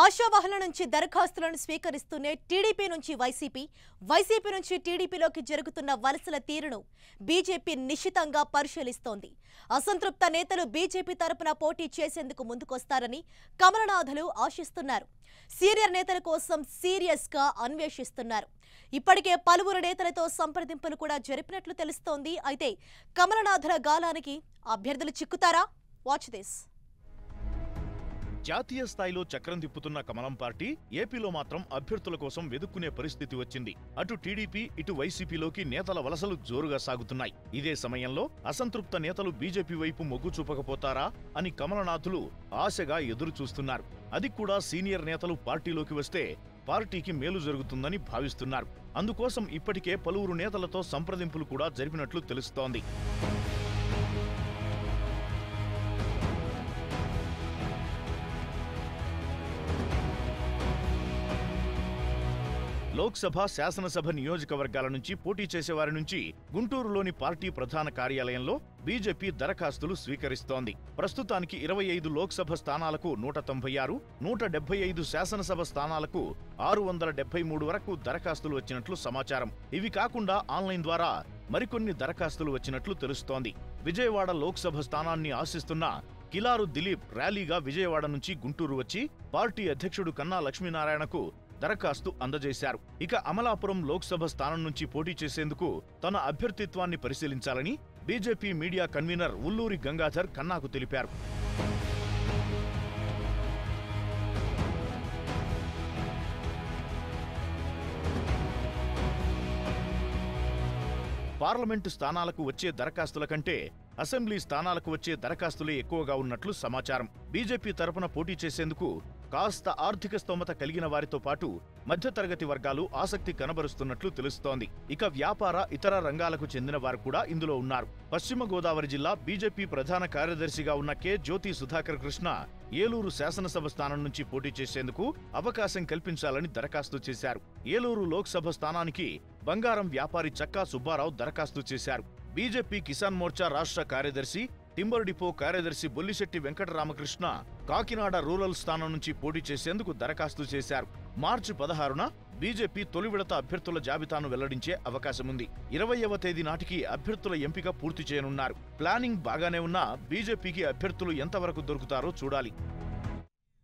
ఆశావహుల నుంచి దరఖాస్తులను స్వీకరిస్తూనే టీడీపీ నుంచి వైసీపీ నుంచి టీడీపీలోకి జరుగుతున్న వలసల తీరును బీజేపీ నిశితంగా పరిశీలిస్తోంది. అసంతృప్త నేతలు బీజేపీ తరపున పోటీ చేసేందుకు ముందుకొస్తారని కమలనాథులు ఆశిస్తున్నారు. సీనియర్ నేతల కోసం సీరియస్గా అన్వేషిస్తున్నారు. ఇప్పటికే పలువురు నేతలతో సంప్రదింపులు కూడా జరిపినట్లు తెలుస్తోంది. అయితే కమలనాథుల గాలానికి అభ్యర్థులు చిక్కుతారా? Watch this. జాతీయ స్థాయిలో చక్రం తిప్పుతున్న కమలం పార్టీ ఏపీలో మాత్రం అభ్యర్థుల కోసం వెదుక్కునే పరిస్థితి వచ్చింది. అటు టీడీపీ ఇటు వైసీపీలోకి నేతల వలసలు జోరుగా సాగుతున్నాయి. ఇదే సమయంలో అసంతృప్త నేతలు బీజేపీ వైపు మొగ్గు చూపకపోతారా అని కమలనాథులు ఆశగా ఎదురు చూస్తున్నారు. అది కూడా సీనియర్ నేతలు పార్టీలోకి వస్తే పార్టీకి మేలు జరుగుతుందని భావిస్తున్నారు. అందుకోసం ఇప్పటికే పలువురు నేతలతో సంప్రదింపులు కూడా జరిపినట్లు తెలుస్తోంది. లోక్సభ, శాసనసభ నియోజకవర్గాల నుంచి పోటీ చేసేవారి నుంచి గుంటూరులోని పార్టీ ప్రధాన కార్యాలయంలో బీజేపీ దరఖాస్తులు స్వీకరిస్తోంది. ప్రస్తుతానికి 25 లోక్సభ స్థానాలకు 196, 175 శాసనసభ స్థానాలకు 673 వరకు దరఖాస్తులు వచ్చినట్లు సమాచారం. ఇవి కాకుండా ఆన్లైన్ ద్వారా మరికొన్ని దరఖాస్తులు వచ్చినట్లు తెలుస్తోంది. విజయవాడ లోక్సభ స్థానాన్ని ఆశిస్తున్న కిలారు దిలీప్ ర్యాలీగా విజయవాడ నుంచి గుంటూరు వచ్చి పార్టీ అధ్యక్షుడు కన్నా లక్ష్మీనారాయణకు దరఖాస్తు అందజేశారు. ఇక అమలాపురం లోక్సభ స్థానం నుంచి పోటీ చేసేందుకు తన అభ్యర్థిత్వాన్ని పరిశీలించాలని BJP media convener Ulluri Gangadhar కన్నాకు తెలిపారు. పార్లమెంటు స్థానాలకు వచ్చే దరఖాస్తుల కంటే అసెంబ్లీ స్థానాలకు వచ్చే దరఖాస్తులే ఎక్కువగా ఉన్నట్లు సమాచారం. బీజేపీ తరపున పోటీ చేసేందుకు కాస్త ఆర్థిక స్తోమత కలిగిన వారితో పాటు మధ్యతరగతి వర్గాలు ఆసక్తి కనబరుస్తున్నట్లు తెలుస్తోంది. ఇక వ్యాపార, ఇతర రంగాలకు చెందిన వారు కూడా ఇందులో ఉన్నారు. పశ్చిమ గోదావరి జిల్లా బీజేపీ ప్రధాన కార్యదర్శిగా ఉన్న కె జ్యోతి సుధాకర్ కృష్ణ ఏలూరు శాసనసభ స్థానం నుంచి పోటీ చేసేందుకు అవకాశం కల్పించాలని దరఖాస్తు చేశారు. ఏలూరు లోక్సభ స్థానానికి బంగారం వ్యాపారి చక్కా సుబ్బారావు దరఖాస్తు చేశారు. బీజేపీ కిసాన్ మోర్చా రాష్ట్ర కార్యదర్శి, టింబర్ డిపో కార్యదర్శి బొల్లిశెట్టి వెంకటరామకృష్ణ కాకినాడ రూరల్ స్థానం నుంచి పోటీ చేసేందుకు దరఖాస్తు చేశారు. మార్చి 16న బీజేపీ తొలి విడత అభ్యర్థుల జాబితాను వెల్లడించే అవకాశముంది. 20వ తేదీ నాటికి అభ్యర్థుల ఎంపిక పూర్తి చేయనున్నారు. ప్లానింగ్ బాగానే ఉన్నా బీజేపీకి అభ్యర్థులు ఎంతవరకు దొరుకుతారో చూడాలి.